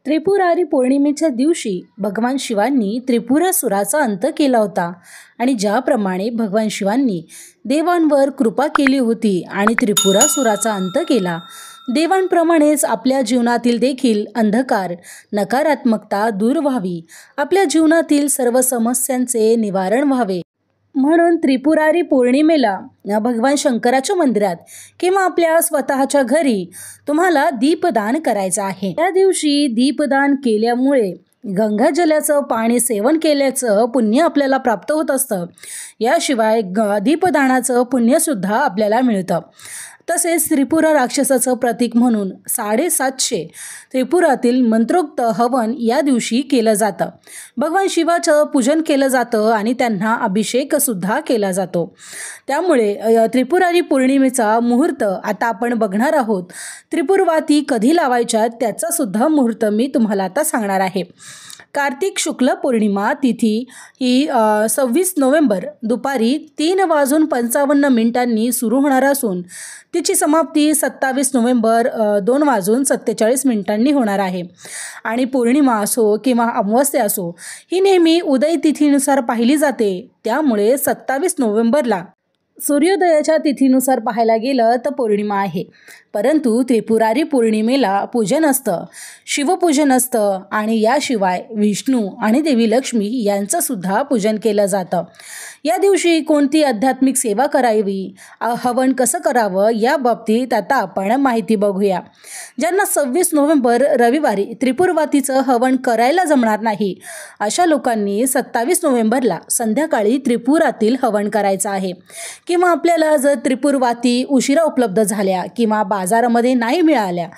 त्रिपुरारी पौर्णिमेच्या दिवशी भगवान शिवांनी त्रिपुरासुराचा अंत केला होता आणि ज्याप्रमाणे भगवान शिवांनी देवांवर कृपा केली होती आणि त्रिपुरासुराचा अंत केला, देवांप्रमाणेच आपल्या जीवनातील देखील अंधकार, नकारात्मकता दूर व्हावी, आपल्या जीवनातील सर्व समस्यांचे निवारण व्हावे म्हणून त्रिपुरारी पौर्णिमेला भगवान शंकराच्या मंदिरात किंवा आपल्या स्वतःच्या घरी तुम्हाला दीपदान करायचं आहे। त्या दिवशी दीपदान केल्यामुळे गंगा जलाचं पाणी सेवन केल्याचं पुण्य आपल्याला प्राप्त होत असतं। याशिवाय दीपदानाचं पुण्यसुद्धा आपल्याला मिळतं। तसेच त्रिपुरा राक्षसाचं प्रतीक म्हणून 750 त्रिपुरातील मंत्रोक्त हवन या दिवशी केलं जातं। भगवान शिवाचं पूजन केलं जातं आणि त्यांना अभिषेकसुद्धा केला जातो। त्यामुळे त्रिपुरारी पौर्णिमेचा मुहूर्त आता आपण बघणार आहोत। त्रिपुरवाती कधी लावायच्या त्याचा सुद्धा मुहूर्त मी तुम्हाला आता सांगणार आहे। कार्तिक शुक्ल पौर्णिमा तिथी ही 26 नोव्हेंबर दुपारी 3:55 सुरू होणार असून तिची समाप्ती 27 नोव्हेंबर 2:47 होणार आहे। आणि पौर्णिमा असो किंवा अमावस्या असो, ही नेहमी उदय तिथीनुसार पाहिली जाते। त्यामुळे 27 नोव्हेंबरला सूर्योदयाच्या तिथीनुसार पाहायला गेलं तर पौर्णिमा आहे, परंतु त्रिपुरारी पौर्णिमेला पूजन असतं, शिवपूजन असतं आणि याशिवाय विष्णू आणि देवी लक्ष्मी यांचं सुद्धा पूजन केलं जातं। या दिवशी कोणती आध्यात्मिक सेवा करावी, हवन कसं करावं या बाबतीत आता आपण माहिती बघूया। ज्यांना 26 नोव्हेंबर रविवारी त्रिपुरवातीचं हवन करायला जमणार नाही, अशा लोकांनी 27 नोव्हेंबरला संध्याकाळी त्रिपुरातील हवन करायचं आहे। किंवा आपल्याला जर त्रिपुरवाती उशिरा उपलब्ध झाल्या किंवा बाजारामध्ये नाही मिळाल्या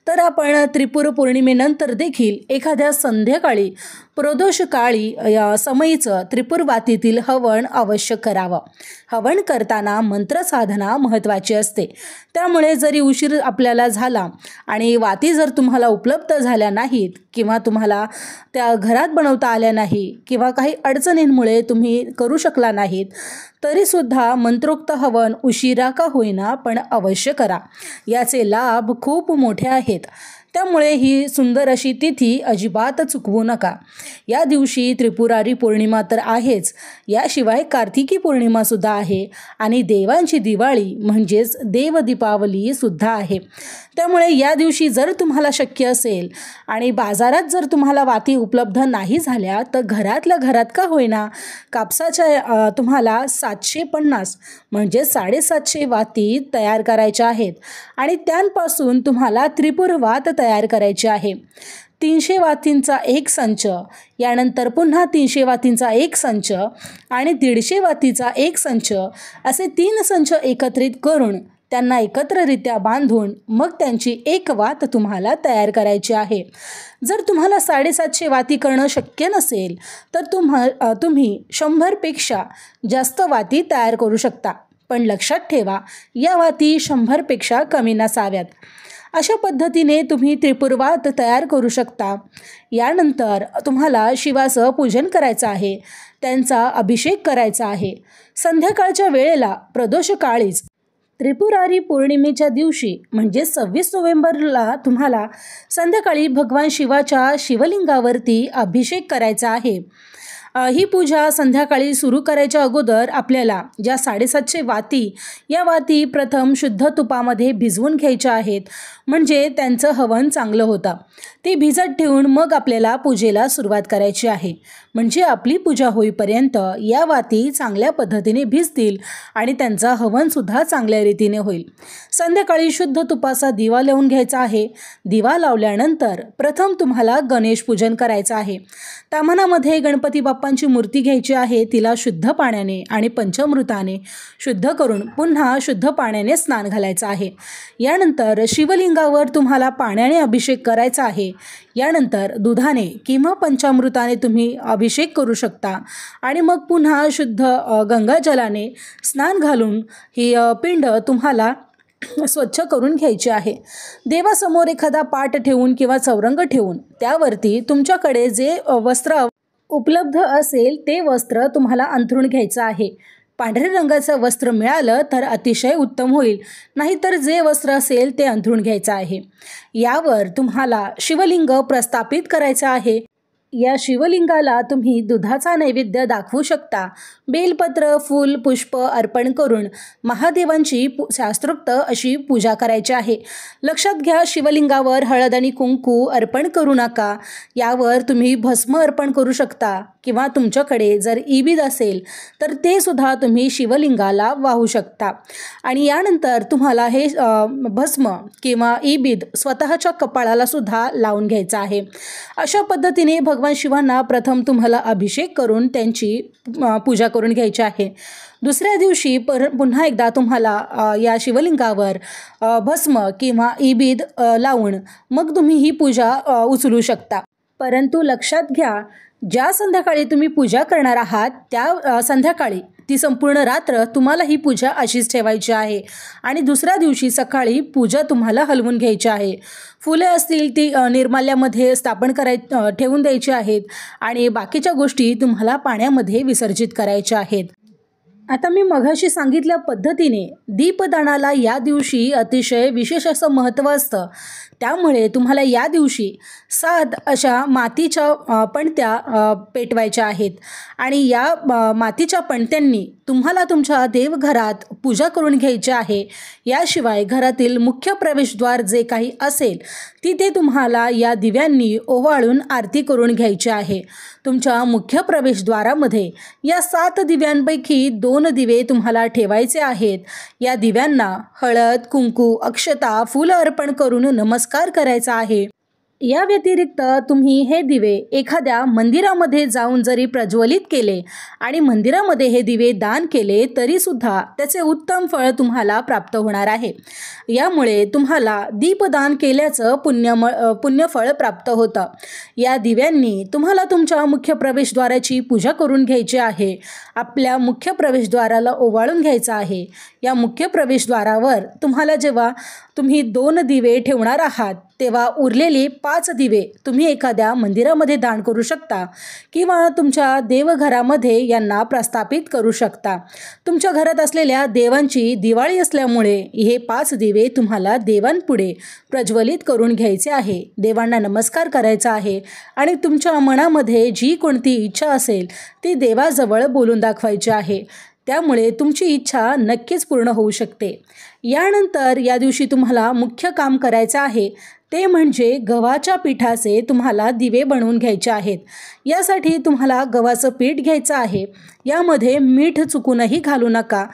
तर आपण त्रिपुर पौर्णिमेनंतर देखील एखाद्या संध्याकाळी प्रदोष काळी समयीचं त्रिपुरवातीतील हवन अवश्य करावं। हवन करताना मंत्रसाधना महत्त्वाची असते। त्यामुळे जरी उशीर आपल्याला झाला आणि वाती जर तुम्हाला उपलब्ध झाल्या नाहीत किंवा तुम्हाला त्या घरात बनवता आल्या नाही किंवा काही अडचणींमुळे तुम्ही करू शकला नाहीत, तरीसुद्धा मंत्रोक्त हवन उशिरा का होईना पण अवश्य करा। याचे लाभ खूप मोठे आहेत। त्यामुळे ही सुंदर अशी तिथी अजिबात चुकवू नका। या दिवशी त्रिपुरारी पौर्णिमा तर आहेच, याशिवाय कार्तिकी पौर्णिमासुद्धा आहे आणि देवांची दिवाळी म्हणजेच देव दीपावलीसुद्धा आहे। त्यामुळे या दिवशी जर तुम्हाला शक्य असेल आणि बाजारात जर तुम्हाला वाती उपलब्ध नाही झाल्या तर घरातल्या घरात का होईना कापसाच्या तुम्हाला 750 म्हणजे 750 वाती तयार करायच्या आहेत आणि त्यांपासून तुम्हाला त्रिपुरवात तयार करायचे आहे। 300 वातींचा एक संच, यानंतर पुन्हा 300 वातींचा एक संच आणि 150 वातीचा एक संच, असे 3 संच एकत्रित करून त्यांना एकत्ररित्या बांधून मग त्यांची एक वात तुम्हाला तयार करायची आहे। जर तुम्हाला 750 वाती करणं शक्य नसेल तर तुम्ही 100पेक्षा जास्त वाती तयार करू शकता, पण लक्षात ठेवा या वाती 100पेक्षा कमी नसाव्यात। अशा पद्धतीने तुम्ही त्रिपुरवात तयार करू शकता। यानंतर तुम्हाला शिवाचं पूजन करायचं आहे, त्यांचा अभिषेक करायचा आहे। संध्याकाळच्या वेळेला प्रदोष काळीच त्रिपुरारी पौर्णिमेच्या दिवशी म्हणजे 26 नोव्हेंबरला तुम्हाला संध्याकाळी भगवान शिवाच्या शिवलिंगावरती अभिषेक करायचा आहे। ही पूजा संध्याकाळी सुरू करायच्या अगोदर आपल्याला ज्या 750 वाती या वाती प्रथम शुद्ध तुपामध्ये भिजवून घ्यायच्या आहेत, म्हणजे त्यांचं हवन चांगलं होतं। ते भिजत ठेवून मग आपल्याला पूजेला सुरुवात करायची आहे, म्हणजे आपली पूजा होईपर्यंत या वाती चांगल्या पद्धतीने भिजतील आणि त्यांचा हवनसुद्धा चांगल्या रीतीने होईल। संध्याकाळी शुद्ध तुपाचा दिवा लावून घ्यायचा आहे। दिवा लावल्यानंतर प्रथम तुम्हाला गणेश पूजन करायचं आहे। ताम्हणामध्ये गणपती बाप्पांची मूर्ती घ्यायची आहे, तिला शुद्ध पाण्याने आणि पंचामृताने शुद्ध करून पुन्हा शुद्ध पाण्याने स्नान घालायचं आहे। यानंतर शिवलिंगावर तुम्हाला पाण्याने अभिषेक करायचा आहे। यानंतर दुधाने किंवा पंचामृताने तुम्ही अभिषेक करू शकता आणि मग पुन्हा शुद्ध गंगाजलाने स्नान घालून ही पिंड तुम्हाला स्वच्छ करून घ्यायची आहे। देवासमोर एखादा पाट ठेवून किंवा चौरंग ठेवून त्यावरती तुमच्याकडे जे वस्त्र उपलब्ध असेल ते वस्त्र तुम्हाला अंथरूण घ्यायचं आहे। पांढऱ्या रंगाचं वस्त्र मिळालं तर अतिशय उत्तम होईल, नाहीतर जे वस्त्र असेल ते अंथरूण घ्यायचं आहे. यावर तुम्हाला शिवलिंग प्रस्थापित करायचं आहे. या शिवलिंगाला तुम्ही दुधाचा नैवेद्य दाखवू शकता. बेलपत्र, फूल, पुष्प अर्पण करून महादेवांची शास्त्रोक्त अशी पूजा करायची आहे. लक्षात घ्या, शिवलिंगावर हळद आणि कुंकू अर्पण करू नका. यावर तुम्ही भस्म अर्पण करू शकता किंवा तुमच्याकडे जर ईबीद असेल तर ते सुद्धा तुम्ही शिवलिंगाला वाहू शकता. आणि यानंतर तुम्हाला हे भस्म किंवा ईबीद स्वतःच्या कपाळाला सुद्धा लावून घ्यायचं आहे. अशा पद्धतीने भगवान शिवांना प्रथम तुम्हाला अभिषेक करून त्यांची पूजा करून घ्यायची आहे. दुसऱ्या दिवशी पुन्हा एकदा तुम्हाला या शिवलिंगावर भस्म किंवा ईबीद लावून मग तुम्ही ही पूजा उचलू शकता. परंतु लक्षात घ्या, ज्या संध्याकाळी तुम्ही पूजा करणार आहात त्या संध्याकाळी ती संपूर्ण रात्र तुम्हाला ही पूजा अशीच ठेवायची आहे आणि दुसऱ्या दिवशी सकाळी पूजा तुम्हाला हलवून घ्यायची आहे. फुले असतील ती निर्माल्यामध्ये स्थापन ठेवून द्यायची आहेत आणि बाकीच्या गोष्टी तुम्हाला पाण्यामध्ये विसर्जित करायच्या आहेत. आता मी मघाशी सांगितल्या पद्धतीने दीपदानाला या दिवशी अतिशय विशेष असं महत्त्व असतं. त्यामुळे तुम्हाला या दिवशी 7 अशा मातीच्या पणत्या पेटवायच्या आहेत आणि या मातीच्या पणत्यांनी तुम्हाला तुमच्या देवघरात पूजा करून घ्यायची आहे. याशिवाय घरातील मुख्य प्रवेशद्वार जे काही असेल तिथे तुम्हाला या दिव्यांनी ओवाळून आरती करून घ्यायची आहे. तुमच्या मुख्य प्रवेशद्वारामध्ये या 7 दिव्यांपैकी 2 दिवे तुम्हाला ठेवायचे आहेत. या दिव्यांना हळद, कुंकू, अक्षता, फुलं अर्पण करून नमस्कार करायचा आहे. या व्यतिरिक्त तुम्ही हे दिवे एखाद्या मंदिरामध्ये जाऊन जरी प्रज्वलित केले आणि मंदिरामध्ये हे दिवे दान केले तरी सुद्धा त्याचे उत्तम फळ तुम्हाला प्राप्त होणार आहे. यामुळे तुम्हाला दीपदान केल्याचं पुण्यफळ प्राप्त होतं. या दिव्यांनी तुम्हाला तुमच्या मुख्य प्रवेशद्वाराची पूजा करून घ्यायची आहे. आपल्या मुख्य प्रवेशद्वाराला ओवाळून घ्यायचं आहे. या मुख्य प्रवेशद्वारावर तुम्हाला जेव्हा तुम्ही 2 दिवे ठेवणार आहात तेव्हा उरलेले 5 दिवे तुम्ही एखाद्या मंदिरामध्ये दान करू शकता किंवा तुमच्या देवघरामध्ये यांना प्रस्थापित करू शकता. तुमच्या घरात असलेल्या देवांची दिवाळी असल्यामुळे हे 5 दिवे तुम्हाला देवांपुढे प्रज्वलित करून घ्यायचे आहे. देवांना नमस्कार करायचा आहे आणि तुमच्या मनामध्ये जी कोणती इच्छा असेल ती देवाजवळ बोलून दाखवायची आहे. त्यामुळे तुमची इच्छा नक्कीच पूर्ण होऊ शकते. यानंतर या दिवशी तुम्हाला मुख्य काम करायचं आहे ते म्हणजे गव्हाच्या पिठाचे तुम्हाला दिवे बनवून घ्यायचे आहेत. यासाठी तुम्हाला गव्हाचं पीठ घ्यायचं आहे. यामध्ये मीठ चुकूनही घालू नका.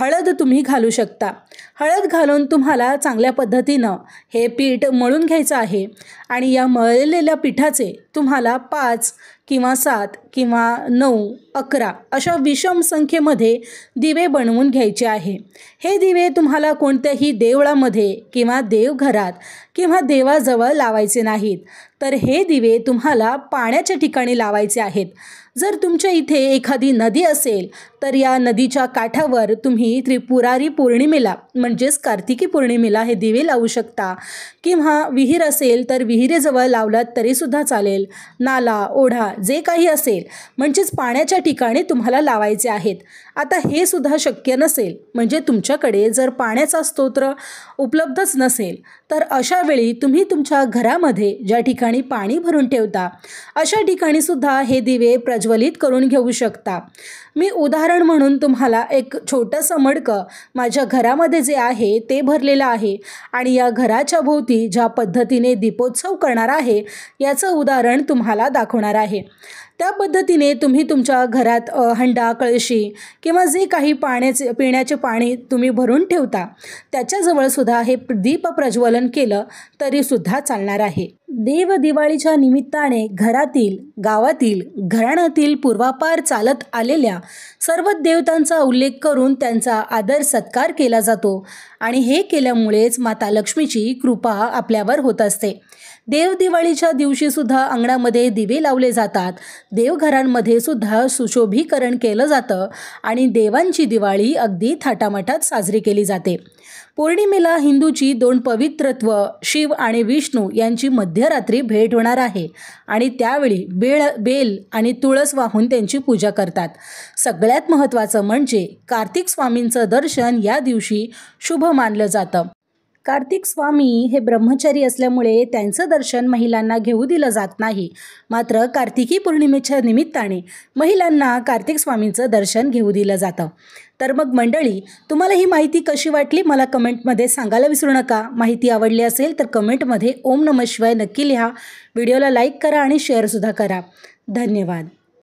हळद तुम्ही घालू शकता. हळद घालून तुम्हाला चांगल्या पद्धतीनं हे पीठ मळून घ्यायचं आहे आणि या मळलेल्या पिठाचे तुम्हाला 5 किंवा 7 किंवा 9, 11 अशा विषम संख्येमध्ये दिवे बनवून घ्यायचे आहे. हे दिवे तुम्हाला कोणत्याही देवळामध्ये किंवा देवघरात किंवा देवाजवळ लावायचे नाहीत, तर हे दिवे तुम्हाला पाण्याच्या ठिकाणी लावायचे आहेत. जर तुमच्या इथे एखादी नदी असेल तर या नदीच्या काठावर तुम्ही त्रिपुरारी पौर्णिमेला म्हणजेच कार्तिकी पौर्णिमेला हे दिवे लावू शकता किंवा विहीर असेल तर विहिरेजवळ लावलात तरीसुद्धा चालेल. नाला, ओढा जे काही असेल म्हणजेच पाण्याच्या ठिकाणी तुम्हाला लावायचे आहेत. आता हे सुद्धा शक्य नसेल म्हणजे तुमच्याकडे जर पाण्याचा स्तोत्र उपलब्धच नसेल तर अशा वेळी तुम्ही तुमच्या घरामध्ये ज्या ठिकाणी पाणी भरून ठेवता अशा ठिकाणी सुद्धा हे दिवे प्रज्वलित करून घेऊ शकता. मी उदाहरण म्हणून तुम्हाला एक छोटंसं मडकं माझ्या घरामध्ये जे आहे ते भरलेलं आहे आणि या घराच्या भोवती ज्या पद्धतीने दीपोत्सव करणार आहे याचं उदाहरण तुम्हाला दाखवणार आहे. त्या पद्धतीने तुम्ही तुमच्या घरात हंडा, कळशी किंवा जे काही पिण्याचे पाणी तुम्ही भरून ठेवता त्याच्याजवळ सुद्धा हे दीप प्रज्वलन केलं तरीसुद्धा चालणार आहे. देव दिवाळीच्या निमित्ताने घरातील, गावातील, घराण्यातील पूर्वापार चालत आलेल्या सर्व देवतांचा उल्लेख करून त्यांचा आदर सत्कार केला जातो आणि हे केल्यामुळेच माता लक्ष्मीची कृपा आपल्यावर होत असते. देव दिवाळीच्या दिवशी सुद्धा अंगणामध्ये दिवे लावले जातात. देवघरांमध्ये सुद्धा सुशोभीकरण केलं जातं आणि देवांची दिवाळी अगदी थाटामाटात साजरी केली जाते. पौर्णिमेला हिंदूची दोन पवित्रत्व शिव आणि विष्णू यांची मध्यरात्री भेट होणार आहे आणि त्यावेळी बेल आणि तुळस वाहून त्यांची पूजा करतात. सगळ्यात महत्त्वाचं म्हणजे कार्तिक स्वामींचं दर्शन या दिवशी शुभ मानलं जातं. कार्तिक स्वामी हे ब्रह्मचारी असल्यामुळे त्यांचं दर्शन महिलांना घेऊ दिलं जात नाही. मात्र कार्तिकी पौर्णिमेच्या निमित्ताने महिलांना कार्तिक स्वामींचं दर्शन घेऊ दिलं जातं. तर मग मंडळी, तुम्हाला ही माहिती कशी वाटली मला कमेंटमध्ये सांगायला विसरू नका. माहिती आवडली असेल तर कमेंटमध्ये ओम नमः शिवाय नक्की लिहा. व्हिडिओला लाईक करा आणि शेअरसुद्धा करा. धन्यवाद.